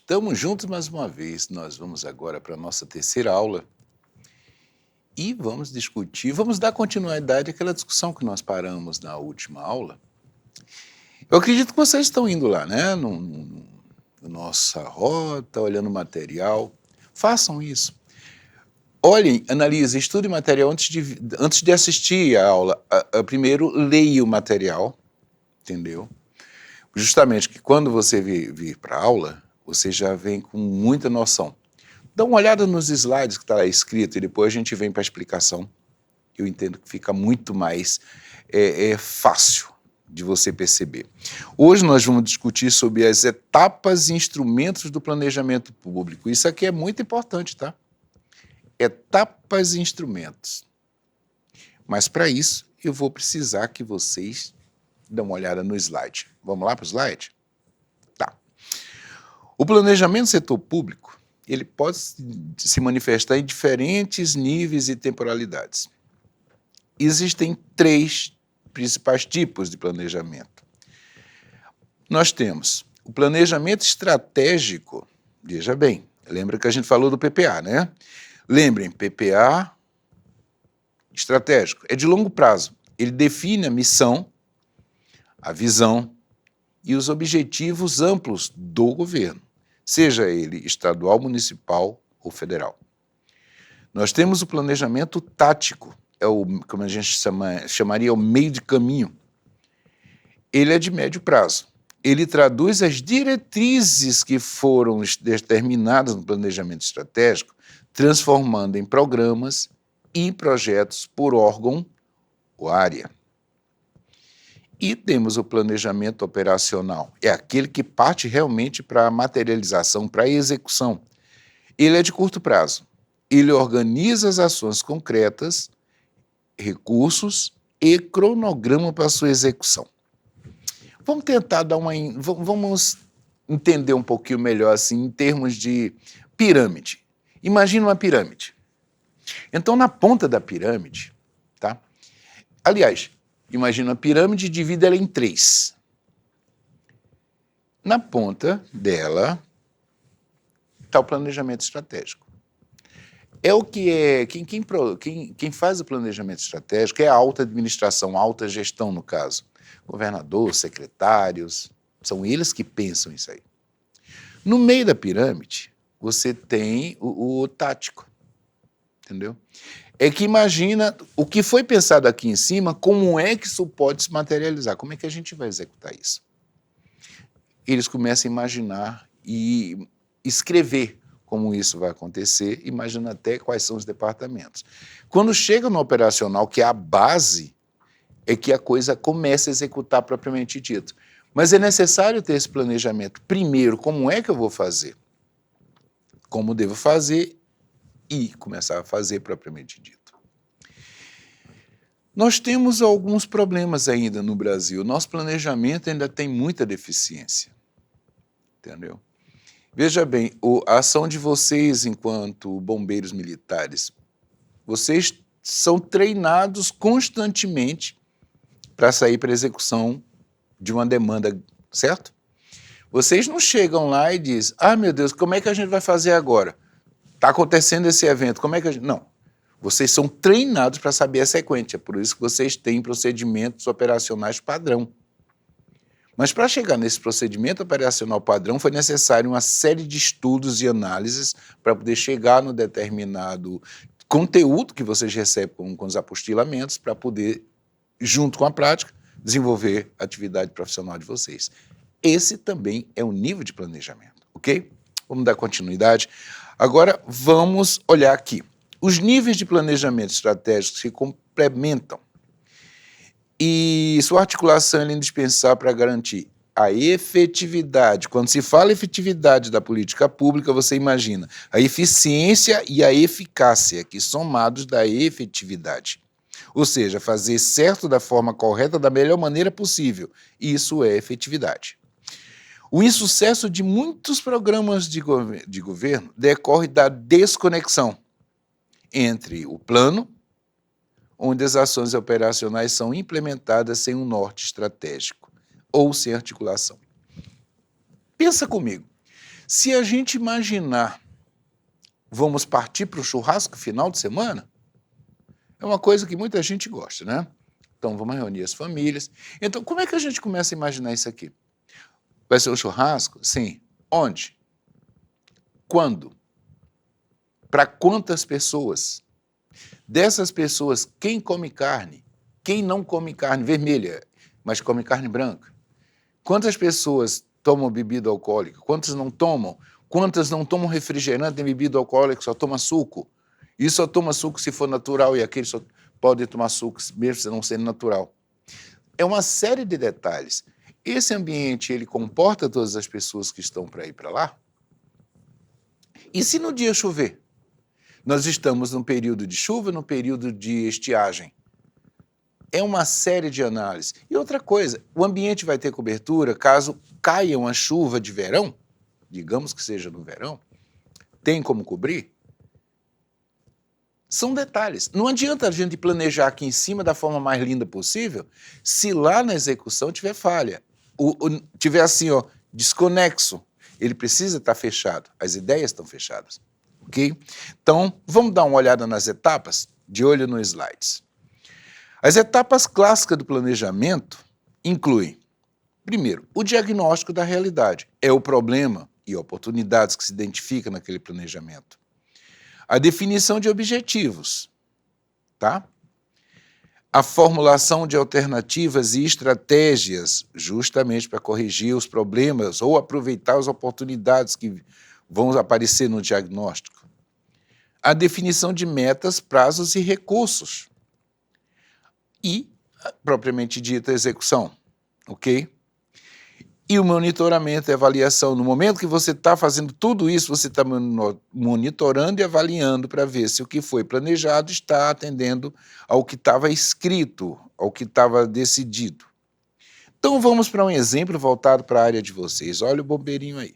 Estamos juntos mais uma vez. Nós vamos agora para a nossa terceira aula e vamos discutir, vamos dar continuidade àquela discussão que nós paramos na última aula. Eu acredito que vocês estão indo lá, né? Na nossa rota, olhando o material. Façam isso. Olhem, analisem, estudem o material antes de assistir a aula. Primeiro, leia o material, entendeu? Justamente que quando você vir para a aula, você já vem com muita noção. Dá uma olhada nos slides que está lá escrito e depois a gente vem para a explicação. Eu entendo que fica muito mais fácil de você perceber. Hoje nós vamos discutir sobre as etapas e instrumentos do planejamento público. Isso aqui é muito importante, tá? Etapas e instrumentos. Mas para isso eu vou precisar que vocês dêem uma olhada no slide. Vamos lá para o slide? Tá. O planejamento do setor público, ele pode se manifestar em diferentes níveis e temporalidades. Existem 3 principais tipos de planejamento. Nós temos o planejamento estratégico, veja bem, lembra que a gente falou do PPA, né? Lembrem, PPA estratégico é de longo prazo. Ele define a missão, a visão e os objetivos amplos do governo, seja ele estadual, municipal ou federal. Nós temos o planejamento tático, como a gente chamaria, o meio de caminho. Ele é de médio prazo. Ele traduz as diretrizes que foram determinadas no planejamento estratégico, transformando em programas e projetos por órgão ou área. E temos o planejamento operacional, é aquele que parte realmente para a materialização, para a execução. Ele é de curto prazo. Ele organiza as ações concretas, recursos e cronograma para a sua execução. Vamos tentar vamos entender um pouquinho melhor assim, em termos de pirâmide. Imagina uma pirâmide. Então, na ponta da pirâmide, tá? Aliás, imagina uma pirâmide e divide ela em 3. Na ponta dela está o planejamento estratégico. É o que é. Quem faz o planejamento estratégico é a alta administração, a alta gestão, no caso. Governador, secretários, são eles que pensam isso aí. No meio da pirâmide, você tem o tático, entendeu? É que imagina o que foi pensado aqui em cima, como é que isso pode se materializar, como é que a gente vai executar isso. Eles começam a imaginar e escrever como isso vai acontecer, imaginando até quais são os departamentos. Quando chega no operacional, que é a base, é que a coisa começa a executar propriamente dito. Mas é necessário ter esse planejamento. Primeiro, como é que eu vou fazer? Como devo fazer e começar a fazer propriamente dito. Nós temos alguns problemas ainda no Brasil. Nosso planejamento ainda tem muita deficiência. Entendeu? Veja bem, a ação de vocês enquanto bombeiros militares, vocês são treinados constantemente para sair para execução de uma demanda, certo? Vocês não chegam lá e dizem, meu Deus, como é que a gente vai fazer agora? Está acontecendo esse evento, como é que a gente... Não, vocês são treinados para saber a sequência, é por isso que vocês têm procedimentos operacionais padrão. Mas para chegar nesse procedimento operacional padrão foi necessário uma série de estudos e análises para poder chegar no determinado conteúdo que vocês recebem com os apostilamentos para poder, junto com a prática, desenvolver a atividade profissional de vocês. Esse também é um nível de planejamento, ok? Vamos dar continuidade. Agora, vamos olhar aqui. Os níveis de planejamento estratégico se complementam e sua articulação é indispensável para garantir a efetividade. Quando se fala efetividade da política pública, você imagina a eficiência e a eficácia, que somados da efetividade. Ou seja, fazer certo da forma correta, da melhor maneira possível. Isso é efetividade. O insucesso de muitos programas de governo decorre da desconexão entre o plano, onde as ações operacionais são implementadas sem um norte estratégico ou sem articulação. Pensa comigo, Se a gente imaginar, vamos partir para o churrasco final de semana, é uma coisa que muita gente gosta, né? Então vamos reunir as famílias. Então como é que a gente começa a imaginar isso aqui? Vai ser um churrasco? Sim. Onde? Quando? Para quantas pessoas? Dessas pessoas, quem come carne? Quem não come carne vermelha, mas come carne branca? Quantas pessoas tomam bebida alcoólica? Quantas não tomam? Quantas não tomam refrigerante, tem bebida alcoólica, só toma suco? E só toma suco se for natural, e aqueles só podem tomar suco mesmo se não sendo natural. É uma série de detalhes. Esse ambiente, ele comporta todas as pessoas que estão para ir para lá? E se no dia chover? Nós estamos num período de chuva, num período de estiagem. É uma série de análises. E outra coisa, o ambiente vai ter cobertura caso caia uma chuva de verão, digamos que seja no verão, tem como cobrir? São detalhes. Não adianta a gente planejar aqui em cima da forma mais linda possível se lá na execução tiver falha, tiver assim, ó, desconexo. Ele precisa estar fechado, as ideias estão fechadas. Ok? Então, vamos dar uma olhada nas etapas, de olho nos slides. As etapas clássicas do planejamento incluem, primeiro, o diagnóstico da realidade. É o problema e oportunidades que se identifica naquele planejamento. A definição de objetivos, tá? A formulação de alternativas e estratégias, justamente para corrigir os problemas ou aproveitar as oportunidades que vão aparecer no diagnóstico. A definição de metas, prazos e recursos. E, propriamente dita, a execução, ok? E o monitoramento e avaliação. No momento que você está fazendo tudo isso, você está monitorando e avaliando para ver se o que foi planejado está atendendo ao que estava escrito, ao que estava decidido. Então vamos para um exemplo voltado para a área de vocês. Olha o bombeirinho aí.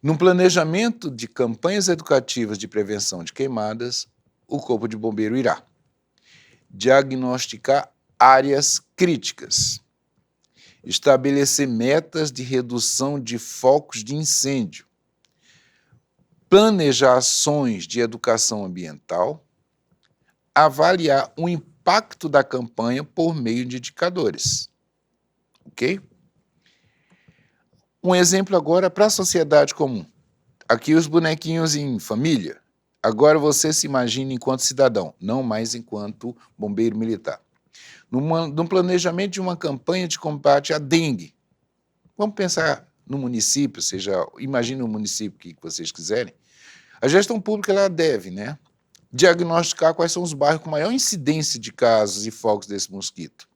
No planejamento de campanhas educativas de prevenção de queimadas, o Corpo de Bombeiro irá diagnosticar áreas críticas, estabelecer metas de redução de focos de incêndio, planejar ações de educação ambiental, avaliar o impacto da campanha por meio de indicadores. Ok? Um exemplo agora para a sociedade comum. Aqui os bonequinhos em família. Agora você se imagina enquanto cidadão, não mais enquanto bombeiro militar. No planejamento de uma campanha de combate à dengue. Vamos pensar no município, seja, imagine um município que vocês quiserem. A gestão pública ela deve, né, diagnosticar quais são os bairros com maior incidência de casos e focos desse mosquito.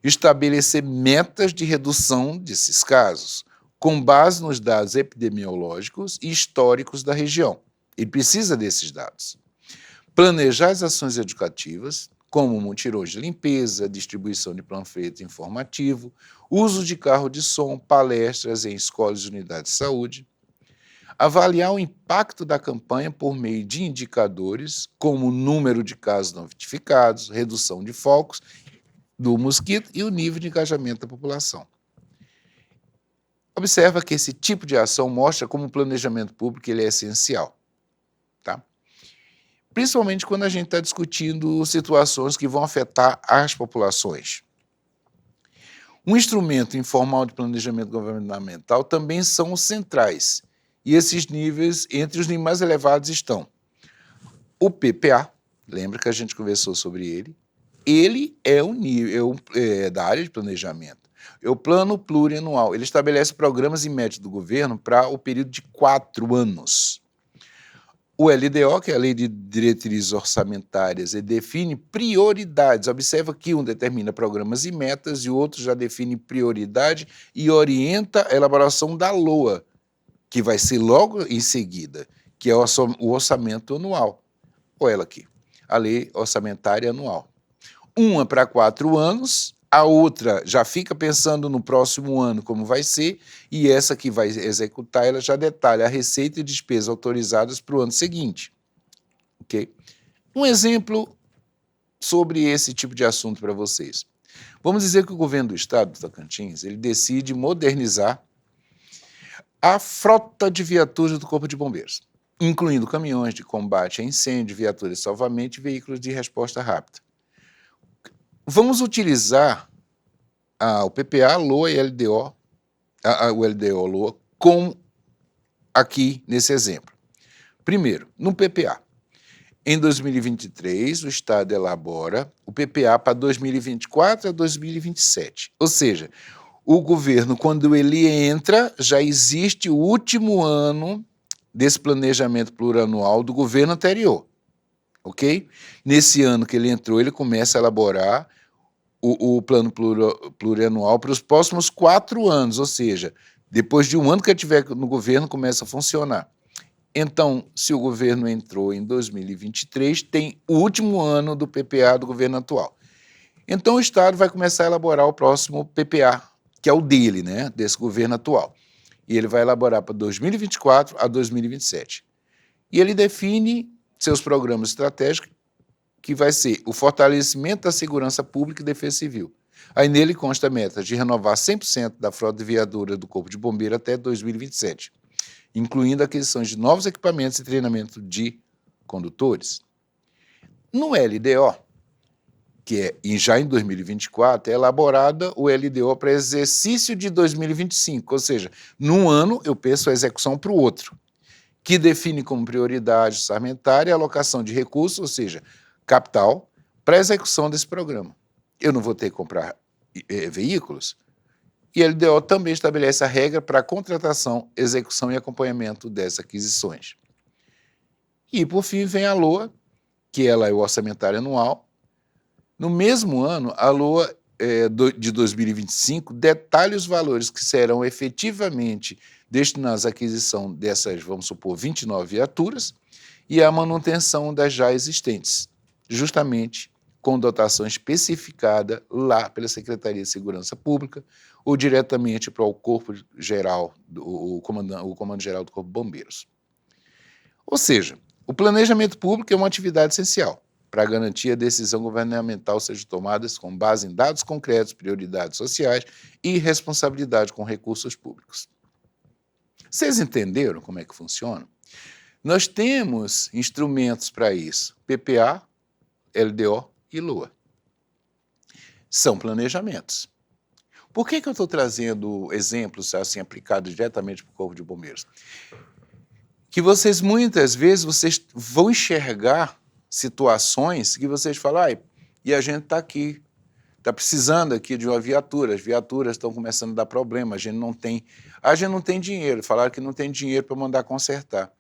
Estabelecer metas de redução desses casos, com base nos dados epidemiológicos e históricos da região. Ele precisa desses dados. Planejar as ações educativas, como mutirões de limpeza, distribuição de panfleto informativo, uso de carro de som, palestras em escolas e unidades de saúde. Avaliar o impacto da campanha por meio de indicadores, como o número de casos notificados, redução de focos do mosquito e o nível de engajamento da população. Observa que esse tipo de ação mostra como o planejamento público ele é essencial, tá? Principalmente quando a gente está discutindo situações que vão afetar as populações. Um instrumento informal de planejamento governamental também são os centrais, e esses níveis, entre os níveis mais elevados estão o PPA, lembra que a gente conversou sobre ele é um nível da área de planejamento. É o Plano Plurianual. Ele estabelece programas e métodos do governo para o período de 4 anos. O LDO, que é a Lei de Diretrizes Orçamentárias, ele define prioridades. Observa que um determina programas e metas e o outro já define prioridade e orienta a elaboração da LOA, que vai ser logo em seguida, que é o orçamento anual. Olha ela aqui, a Lei Orçamentária Anual. Uma para 4 anos, a outra já fica pensando no próximo ano como vai ser, e essa que vai executar, ela já detalha a receita e despesa autorizadas para o ano seguinte. Ok? Um exemplo sobre esse tipo de assunto para vocês. Vamos dizer que o governo do estado do Tocantins, ele decide modernizar a frota de viaturas do Corpo de Bombeiros, incluindo caminhões de combate a incêndio, viaturas de salvamento e veículos de resposta rápida. Vamos utilizar o PPA, LOA e LDO, o LDO, LOA, como aqui nesse exemplo. Primeiro, no PPA. Em 2023, o Estado elabora o PPA para 2024 a 2027. Ou seja, o governo, quando ele entra, já existe o último ano desse planejamento plurianual do governo anterior, ok? Nesse ano que ele entrou, ele começa a elaborar o plano plurianual para os próximos 4 anos, ou seja, depois de um ano que ele estiver no governo, começa a funcionar. Então, se o governo entrou em 2023, tem o último ano do PPA do governo atual. Então, o Estado vai começar a elaborar o próximo PPA, que é o dele, né, desse governo atual. E ele vai elaborar para 2024 a 2027. E ele define seus programas estratégicos, que vai ser o fortalecimento da segurança pública e defesa civil. Aí nele consta a meta de renovar 100% da frota de viatura do Corpo de Bombeiro até 2027. Incluindo a aquisição de novos equipamentos e treinamento de condutores. No LDO, que é já em 2024, é elaborada o LDO para exercício de 2025, ou seja, num ano eu penso a execução para o outro, que define como prioridade orçamentária a alocação de recursos, ou seja, capital, para a execução desse programa. Eu não vou ter que comprar veículos, e a LDO também estabelece a regra para a contratação, execução e acompanhamento dessas aquisições. E, por fim, vem a LOA, que ela é o orçamentário anual. No mesmo ano, a LOA de 2025 detalha os valores que serão efetivamente destinados à aquisição dessas, vamos supor, 29 viaturas e à manutenção das já existentes, justamente com dotação especificada lá pela Secretaria de Segurança Pública ou diretamente para o Corpo Geral, o Comando Geral do Corpo de Bombeiros. Ou seja, o planejamento público é uma atividade essencial para garantir a decisão governamental seja tomada com base em dados concretos, prioridades sociais e responsabilidade com recursos públicos. Vocês entenderam como é que funciona? Nós temos instrumentos para isso, PPA, LDO e LOA. São planejamentos. Por que eu estou trazendo exemplos assim aplicados diretamente para o Corpo de Bombeiros? Que vocês, muitas vezes, vocês vão enxergar situações que vocês falam, e a gente está aqui, está precisando aqui de uma viatura, as viaturas estão começando a dar problema, a gente não tem dinheiro, falaram que não tem dinheiro para mandar consertar.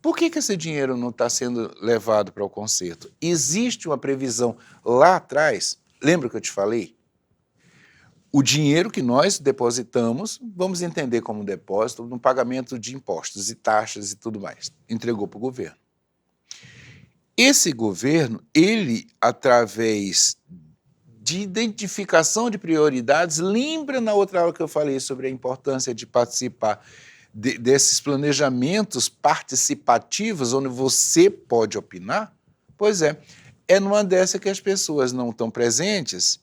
Por que esse dinheiro não está sendo levado para o conserto? Existe uma previsão lá atrás, lembra que eu te falei? O dinheiro que nós depositamos, vamos entender como depósito, no pagamento de impostos e taxas e tudo mais, entregou para o governo. Esse governo, ele, através de identificação de prioridades, lembra na outra aula que eu falei sobre a importância de participar desses planejamentos participativos, onde você pode opinar? Pois é numa dessa que as pessoas não estão presentes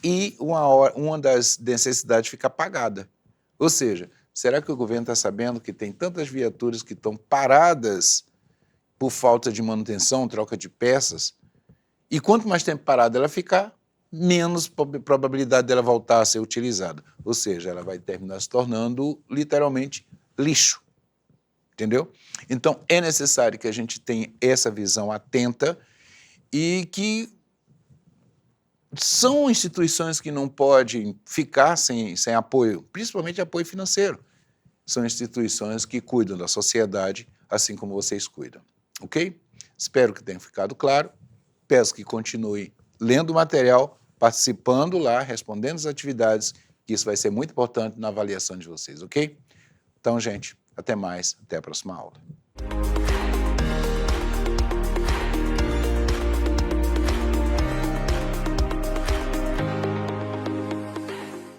e uma das necessidades fica apagada. Ou seja, será que o governo está sabendo que tem tantas viaturas que estão paradas por falta de manutenção, troca de peças? E quanto mais tempo parada ela ficar, menos probabilidade dela voltar a ser utilizada. Ou seja, ela vai terminar se tornando, literalmente, lixo. Entendeu? Então, é necessário que a gente tenha essa visão atenta e que são instituições que não podem ficar sem apoio, principalmente apoio financeiro. São instituições que cuidam da sociedade, assim como vocês cuidam. Ok? Espero que tenha ficado claro. Peço que continue lendo o material, participando lá, respondendo as atividades, que isso vai ser muito importante na avaliação de vocês, ok? Então, gente, até mais, até a próxima aula.